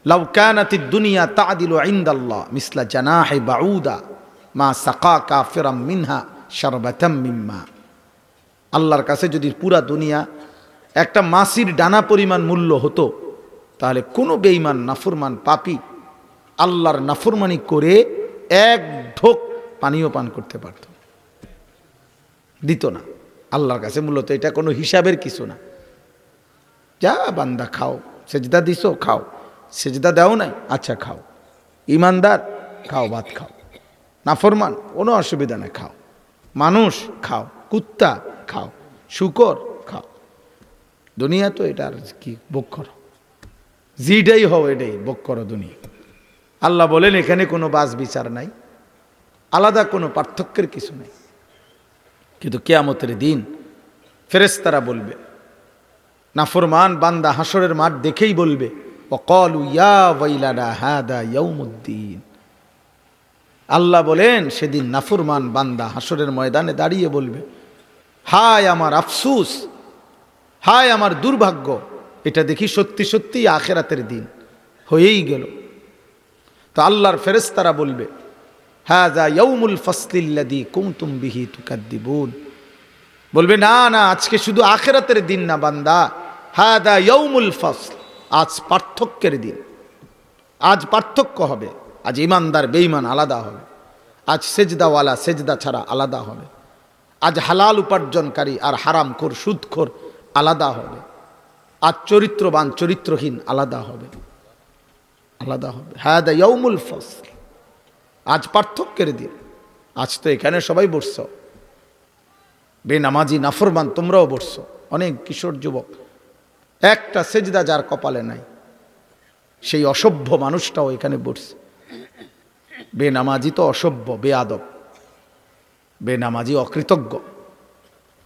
লাউ কানাতিদ দুনিয়া তা'দিলু ইনদাল্লাহ মিসলা জানাহি বাউদা মা সাকা কাফিরাম মিনহা শারবাতাম মিম্মা। আল্লাহর কাছে যদি পুরা দুনিয়া একটা মাছির ডানা পরিমাণ মূল্য হতো, তাহলে কোনো বেঈমান নাফরমান পাপী আল্লাহর নাফরমানি করে এক ঢোক পানিও পান করতে পারত, দিত না। আল্লাহর কাছে মূলত এটা কোনো হিসাবের কিছু না। যা বান্দা খাও, সেজদা দিছো খাও, সেজদা দাও নাই আচ্ছা খাও, ইমানদার খাও, ভাত খাও, নাফরমান কোনো অসুবিধা নেই খাও, মানুষ খাও, কুত্তা খাও, শুকর খাও। দুনিয়া তো এটা আর কি, ভোগ করো, যেটাই হও এটাই ভোগ করো দুনিয়া। আল্লাহ বলেন এখানে কোনো বাস বিচার নাই, আলাদা কোনো পার্থক্যের কিছু নাই। কিন্তু কিয়ামতের দিন ফেরেশতারা বলবে, নাফরমান বান্দা হাসরের মাঠ দেখেই বলবে, ওয়াকালু ইয়া ওয়াইলানা হাদা ইয়াউমুদ্দিন। আল্লাহ বলেন সেদিন নাফরমান বান্দা হাসরের ময়দানে দাঁড়িয়ে বলবে, হায় আমার আফসুস, হায় আমার দুর্ভাগ্য, এটা দেখি সত্যি সত্যি আখিরাতের দিন হয়েই গেল। তো আল্লাহর ফেরেশতারা বলবে, হাযা ইয়াউমুল ফাসলিল্লাযী কুনতুম বিহি তুকাদ্দিবুন। বলবে না না, আজকে শুধু আখিরাতের দিন না বান্দা, হাযা ইয়াউমুল ফাসল, আজ পার্থক্যের দিন। আজ পার্থক্য হবে, আজ ইমানদার বেঈমান আলাদা হবে, আজ সেজদাওয়ালা সেজদা ছাড়া আলাদা হবে, আজ হালাল উপার্জনকারী আর হারামখোর সুদখোর আলাদা হবে, আজ চরিত্রবান চরিত্রহীন আলাদা হবে, আলাদা হবে। হাদা ইয়াউমুল ফাসল, আজ পার্থক্যের দিন। আজ তো এখানে সবাই বসছ, বেনামাজি নাফরমান তোমরাও বসছ, অনেক কিশোর যুবক, একটা সেজদা যার কপালে নাই, সেই অসভ্য মানুষটাও এখানে বসছে। বেনামাজি তো অসভ্য, বেয়াদব, বেনামাজি অকৃতজ্ঞ,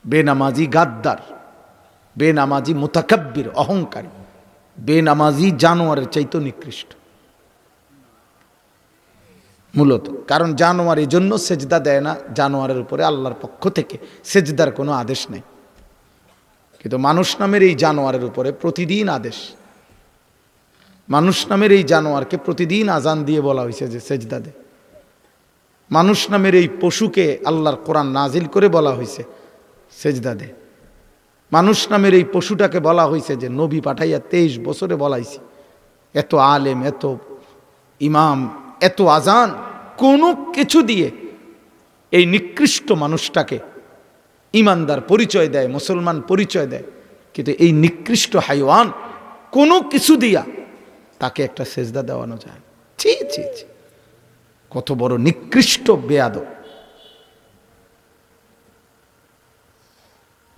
বেনামাজি গাদ্দার, বেনামাজি মুতাকাব্বির অহংকারী, বেনামাজি জানোয়ারের চাইতে নিকৃষ্ট মূলত। কারণ জানোয়ার এই জন্য সেজদা দেয় না, জানোয়ারের উপরে আল্লাহর পক্ষ থেকে সেজদার কোনো আদেশ নেই। কিন্তু মানুষ নামের এই জানোয়ারের উপরে প্রতিদিন আদেশ। মানুষ নামের এই জানোয়ারকে প্রতিদিন আজান দিয়ে বলা হয়েছে যে সেজদা দে। মানুষ নামের এই পশুকে আল্লাহর কোরআন নাজিল করে বলা হয়েছে সেজদা দে। মানুষ নামের এই পশুটাকে বলা হয়েছে যে নবী পাঠাইয়া 23 বছরে বলাইছি, এত আলেম, এত ইমাম, এত আজান, কোনো কিছু দিয়ে এই নিকৃষ্ট মানুষটাকে ইমানদার পরিচয় দেয়, মুসলমান পরিচয় দেয়। কিন্তু এই নিকৃষ্ট হাইওয়ান কোনো কিছু দিয়া তাকে একটা সেজদা দেওয়ানো যায়। ছি ছি ছি, কত বড় নিকৃষ্ট বেয়াদব।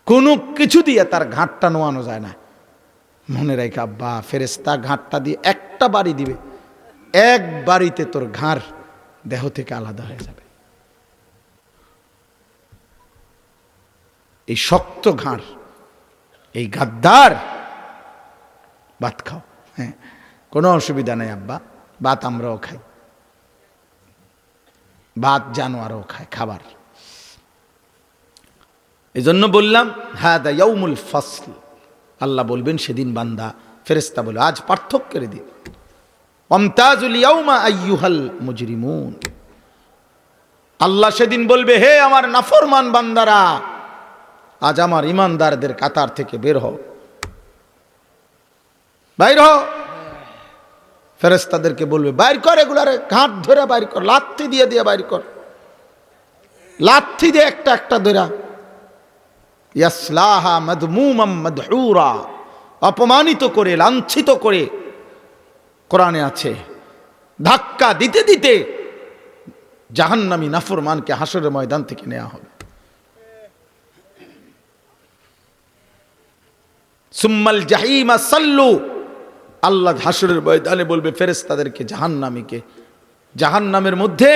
কোনো কিছু দিয়ে তার ঘাটটা নোয়ানো যায় না। মনে রাখা আব্বা, ফেরেশতা ঘাটটা দিয়ে একটা বাড়ি দিবে, এক বাড়িতে তোর ঘাড় দেহ থেকে আলাদা হয়ে যাবে। এই শক্ত ঘাড়, এই গাদ্দার, ভাত খাও, হ্যাঁ কোনো অসুবিধা নেই আব্বা, ভাত আমরাও খাই, ভাত জানোয়ারও খায়, খাবার। এই জন্য বললাম হাদা ইয়াউমুল ফাসল। আল্লাহ বলবেন সেদিন বান্দা, ফেরেশতা বলে আজ পার্থক্যের দিন। ওয়ামতাজুল ইয়াউমা আইয়ুহাল মুজরিমুন। আল্লাহ সেদিন বলবে, হে আমার নাফরমান বান্দারা, আজ আমার ইমানদারদের কাতার থেকে বের হও, বাইর হও। ফেরেশতাদেরকে বলবে বাইর কর, এগুলারে ঘাট ধরে বাইর কর, লাথি দিয়ে দিয়ে বাইর কর, লাথি দিয়ে একটা একটা ধরা। ইয়াসলাহা মাদমুমাম মাদহুরা, অপমানিত করে, লাঞ্ছিত করে। কোরআনে আছে ধাক্কা দিতে দিতে জাহান্নামী নাফরমানকে হাসরের ময়দান থেকে নেওয়া হবে। সুম্মাল জাহিমা সাল্লু। আল্লাহ হাসরের ময়দানে বলবে ফেরেশতাদেরকে, জাহান্নামীকে জাহান্নামের মধ্যে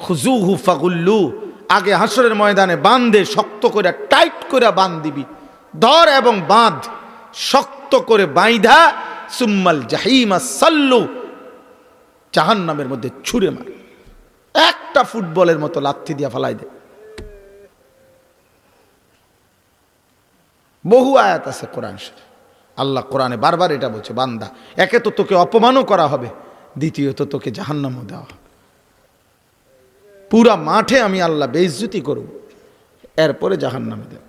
খুজুহু ফাগুল্লু, আগে হাসরের ময়দানে বাঁধে, শক্ত করে টাইট করে বাঁধ দিবি, ধর এবং বাঁধ, শক্ত করে বাইধা। সুম্মাল জাহিমা সাল্লু, জাহান্নামের মধ্যে ছুঁড়ে মার, একটা ফুটবলের মতো লাথি দিয়া ফেলাই দে। বহু আয়াত আছে কোরআন শরীফ। আল্লাহ কোরআনে বারবার এটা বলছে, বান্দা একে তো তোকে অপমানও করা হবে, দ্বিতীয়ত তোকে জাহান্নামও দেওয়া হবে। পুরা মাঠে আমি আল্লাহ বেইজ্জতি করব, এরপরে জাহান্নামে দেব।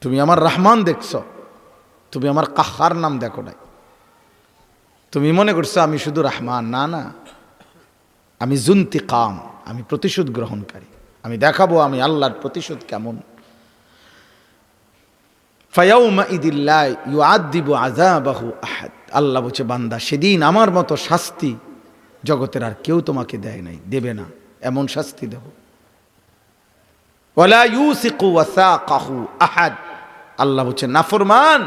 তুমি আমার রহমান দেখছ, তুমি আমার কাহার নাম দেখো নাই। তুমি মনে করছো আমি শুধু রহমান, না না, আমি জুন্তিকাম, আমি প্রতিশোধ গ্রহণকারী। আমি দেখাবো আমি আল্লাহর প্রতিশোধ কেমন। ফায়াউমাইযিল লা ইউআযযিবু আযাবাহু আহাদ। আল্লাহ বলছে, বান্দা সেদিন আমার মতো শাস্তি জগতের আর কেউ তোমাকে দেয় নাই, দেবে না, এমন শাস্তি দেব। ওয়ালা ইউসিকু ওয়াসাকাহু আহাদ। আল্লাহ বলছে, নাফরমান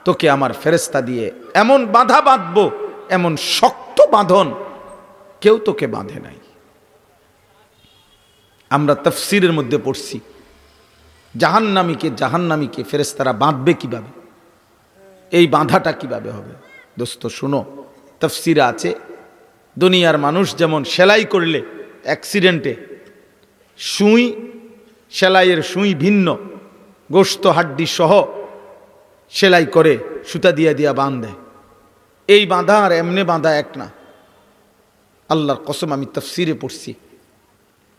তোকে আমার ফেরেশতা দিয়ে এমন বাঁধা বাঁধবো, এমন শক্ত বাঁধন কেউ তোকে বাঁধে নাই। আমরা তাফসীরের মধ্যে পড়ছি জাহান্নামীকে ফেরেশতারা বাঁধবে কিভাবে, এই বাঁধাটা কিভাবে হবে। দোস্ত শুনো, তাফসীরে আছে দুনিয়ার মানুষ যেমন সেলাই করলে অ্যাক্সিডেন্টে সুই, সেলাইয়ের সুই ভিন্ন, গোশত হাড্ডি সহ সেলাই করে সুতা দিয়া দিয়া বাঁধে, এই বাঁধা আর এমনি বাঁধা এক না। আল্লাহর কসম, আমি তাফসীরে পড়ছি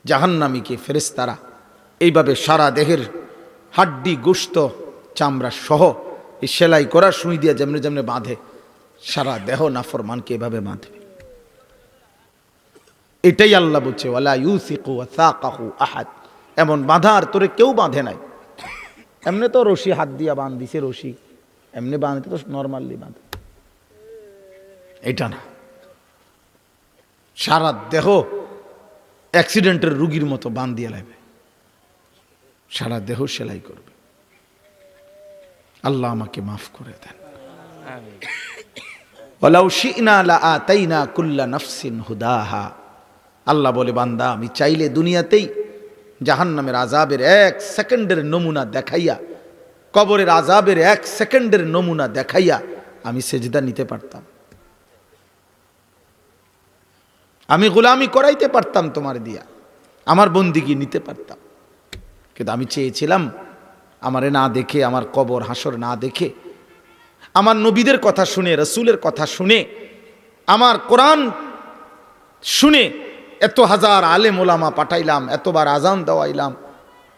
জাহান্নামীকে ফেরেশতারা এইভাবে সারা দেহের হাড্ডি গোশত চামড়া সহ এই সেলাই করা সুই দিয়া যেমনি যেমনি বাঁধে, সারা দেহ নাফরমানকে এভাবে বাঁধবে। এটাই আল্লাহ বলছে, ওয়ালা ইউসিকু ওয়াসাকাহু আহাদ, এমন বাঁধা আর তোরে কেউ বাঁধে নাই। এমনি তো রশি হাত দিয়া বাঁধ দিছে, রশি এমনি বাঁধতে তো নর্মালি বাঁধে, এটা না, সারা দেহ অ্যাক্সিডেন্টের রুগীর মতো বাঁধ দিয়ে লাগবে, সারা দেহ সেলাই করবে। আল্লাহ আমাকে মাফ করে দেন। ওয়ালাউ শি'না লাআতাইনা কুল্লা নাফসিন হুদাহা। আল্লাহ বলে, বান্দা আমি চাইলে দুনিয়াতেই জাহান্নামের আযাবের 1 সেকেন্ডের নমুনা দেখাইয়া, কবরের আযাবের 1 সেকেন্ডের নমুনা দেখাইয়া আমি সেজদা নিতে পারতাম, আমি গোলামি করাইতে পারতাম তোমার দিয়া, আমার বন্দিগি নিতে পারতাম। কিন্তু আমি চেয়েছিলাম আমারে না দেখে, আমার কবর হাসর না দেখে, আমার নবীদের কথা শুনে, রাসূলের কথা শুনে, আমার কোরআন শুনে এত হাজার আলেম ওলামা পাঠাইলাম, এতবার আজান দেওয়াইলাম,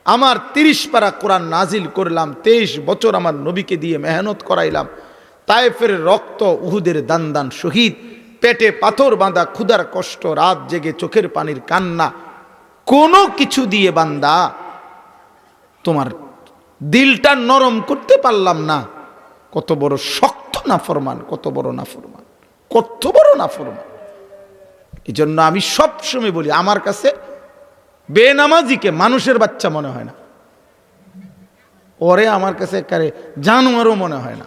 আমার 30 পারা কোরআন নাজিল করলাম, 23 বছর আমার নবীকে দিয়ে মেহনত করাইলাম, তায়েফের রক্ত, উহুদের দান দান শহীদ, পেটে পাথর বাঁধা, ক্ষুধার কষ্ট, রাত জেগে চোখের পানির কান্না, কোনো কিছু দিয়ে বান্দা তোমার দিলটা নরম করতে পারলাম না। কত বড় শক্ত নাফরমান, কত বড় নাফরমান, কত বড় নাফরমান। এই জন্য আমি সবসময় বলি, আমার কাছে বেনামাজিকে মানুষের বাচ্চা মনে হয় না, ওরে আমার কাছে একেবারে জানোয়ারও মনে হয় না।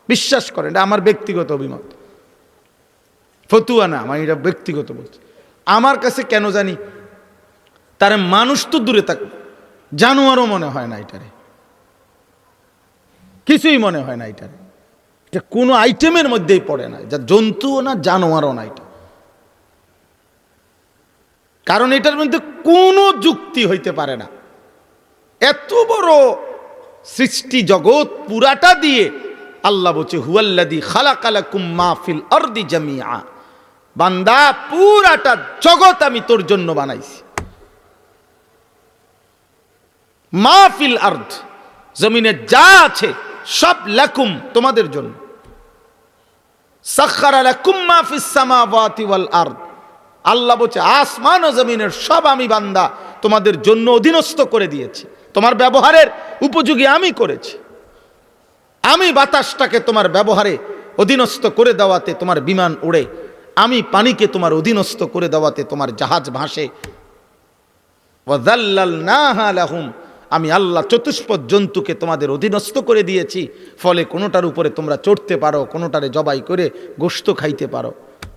বিশ্বাস করেন, এটা আমার ব্যক্তিগত অভিমত, ফতুয়া না, আমি এটা ব্যক্তিগত বলছি। আমার কাছে কেন জানি তার মানুষ তো দূরে থাকবে, জানোয়ারও মনে হয় না, এটারে কিছুই মনে হয় না, এটারে এটা কোনো আইটেমের মধ্যেই পড়ে না, যা জন্তুও না, জানোয়ারও না এটা। কারণ এটার মধ্যে কোনো যুক্তি হইতে পারে না। এত বড় সৃষ্টি জগৎ পুরাটা দিয়ে আল্লাহ বলছে, হুয়াল্লাযী খালাকা লাকুম মা ফিল আরদি জামিআ। বান্দা পুরাটা জগৎ আমি তোর জন্য বানাইছি। মা ফিল আরদ, জমিনে যা আছে সব লাকুম, তোমাদের জন্য। সাখখারা লাকুম মা ফিস সামাওয়াতি ওয়াল আরদ। আল্লাহ বলছে, আসমান ও জমিনের সব আমি বান্দা তোমাদের জন্য অধীনস্থ করে দিয়েছি, তোমার ব্যবহারের উপযোগী আমি করেছি। আমি বাতাসটাকে তোমার ব্যবহারে অধীনস্থ করে দেওয়াতে তোমার বিমান উড়ে, আমি পানিকে তোমার অধীনস্থ করে দেওয়াতে তোমার জাহাজ ভাসে। ওয়াযাল্লালনাহা লাহুম, আমি আল্লাহ চতুষ্পদ জন্তুকে তোমাদের অধীনস্থ করে দিয়েছি, ফলে কোনোটার উপরে তোমরা চড়তে পারো, কোনোটারে জবাই করে গোশত খাইতে পারো।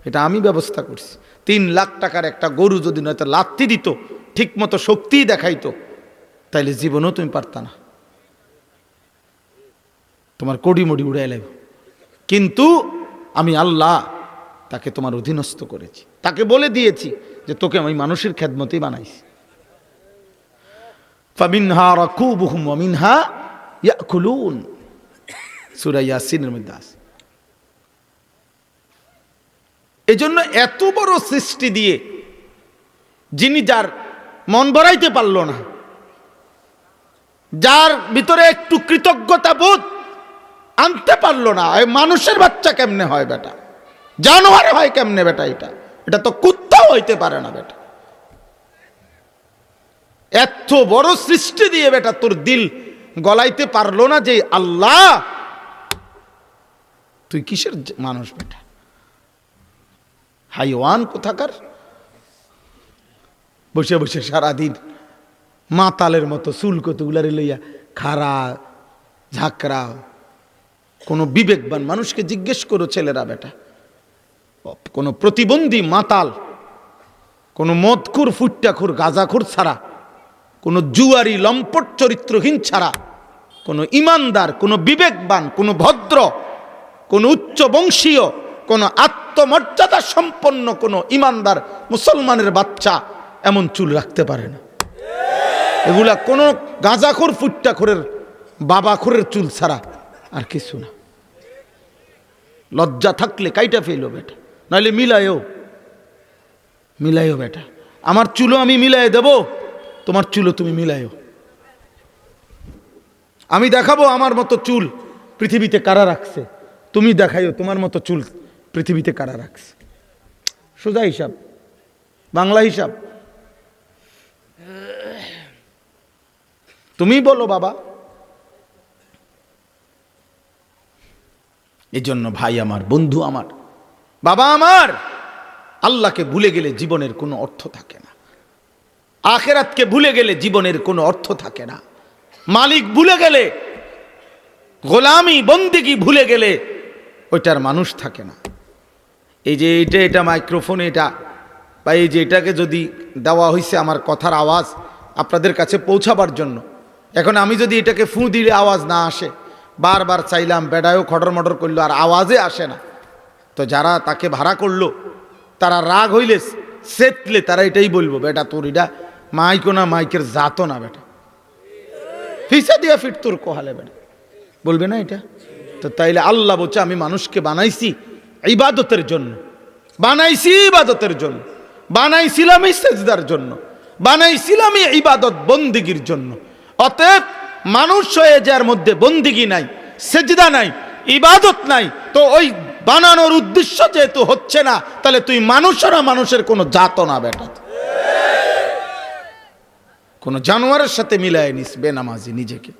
এটা আমি ব্যবস্থা করছি। 3 লাখ টাকার একটা গরু যদি নয়তো লাত্তি দিত, ঠিক মতো শক্তিই দেখাইতো, তাইলে জীবনও তুমি পারতা না, তোমার কড়ি মড়ি উড়াই লাগবে। কিন্তু আমি আল্লাহ তাকে তোমার অধীনস্থ করেছি, তাকে বলে দিয়েছি যে তোকে আমি মানুষের খেদমতেই বানাইছি। ফামিনহা রাকুবুহুম ওয়া মিনহা ইয়াকুলুন। সূরা ইয়াসিনের মধ্যে আছে। এজন্য এত বড় সৃষ্টি দিয়ে যিনি যার মন ভরাইতে পারল না, যার ভিতরে একটু কৃতজ্ঞতা বোধ আনতে পারলো না, মানুষের বাচ্চা কেমনে হয় বেটা, জানোয়ার হয় কেমনে বেটা, এটা তো কুত্তাও হইতে পারে না বেটা। এত বড় সৃষ্টি দিয়ে বেটা তোর দিল গলাইতে পারলো না যে আল্লাহ তুই কিসের মানুষ বেটা, হাইওয়ান কোথাকার। বসে বসে সারাদিন মাতালের মতো চুল কতগুলারে লইয়া খাড়া ঝাঁকড়া। কোনো বিবেকবান মানুষকে জিজ্ঞেস করো ছেলেরা বেটা, কোনো প্রতিবন্ধী মাতাল, কোনো মদখুর ফুট্টাখুর গাঁজাখুর ছাড়া, কোনো জুয়ারি লম্পট চরিত্রহীন ছাড়া, কোনো ইমানদার, কোনো বিবেকবান, কোনো ভদ্র, কোনো উচ্চ বংশীয়, কোনো আত্মমর্যাদা সম্পন্ন কোনো ইমানদার মুসলমানের বাচ্চা এমন চুল রাখতে পারে না। এগুলা কোনো গাঁজাখোর ফুট্টাখোরের বাবাখোরের চুল ছাড়া আর কিছু না। লজ্জা থাকলে কাইটা ফেলো বেটা, নাহলে মিলাইও বেটা। আমার চুলও আমি মিলাই দেব, তোমার চুলও তুমি মিলাইও। আমি দেখাবো আমার মতো চুল পৃথিবীতে কারা রাখছে, তুমি দেখাইও তোমার মতো চুল পৃথিবীতে কারা রাখছে। সোজা হিসাব, বাংলা হিসাব। তুমি বলো বাবা। এই জন্য ভাই আমার, বন্ধু আমার, বাবা আমার, আল্লাহকে ভুলে গেলে জীবনের কোনো অর্থ থাকে না। আখিরাতকে ভুলে গেলে জীবনের কোনো অর্থ থাকে না। মালিক ভুলে গেলে, গোলামি বন্দেগী ভুলে গেলে ওইটার মানুষ থাকে না। এই যে এটা মাইক্রোফোন, এটা বা এই যে এটাকে যদি দেওয়া হয়েছে আমার কথার আওয়াজ আপনাদের কাছে পৌঁছাবার জন্য, এখন আমি যদি এটাকে ফু দিলে আওয়াজ না আসে, বারবার চাইলাম, বেড়ায়ও খটর মটর করলো, আর আওয়াজে আসে না, তো যারা তাকে ভাড়া করলো তারা রাগ হইলে সেতলে তারা এটাই বলবো, বেটা তোর এটা মাইকো না, মাইকের জাতো না বেটা, ফিসা দিয়া ফিট তোর কোহালে বেটা, বলবে না এটা? তো তাইলে আল্লাহ বলছে আমি মানুষকে বানাইছি ইবাদতের জন্য, বানাইছি ইবাদতের জন্য, বানাইছিলাম সেজদার জন্য, বানাইছিলাম ইবাদত বন্দিগির জন্য। অতএব মানুষ হয়ে যার মধ্যে বন্দিগি নাই, সেজদা নাই, ইবাদত নাই, তো ওই বানানোর উদ্দেশ্য যেহেতু হচ্ছে না, তাহলে তুই মানুষেরা মানুষের কোনো জাত না বেটা, কোনো জানোয়ারের সাথে মিলায় নিস বেনামাজি নিজেকে।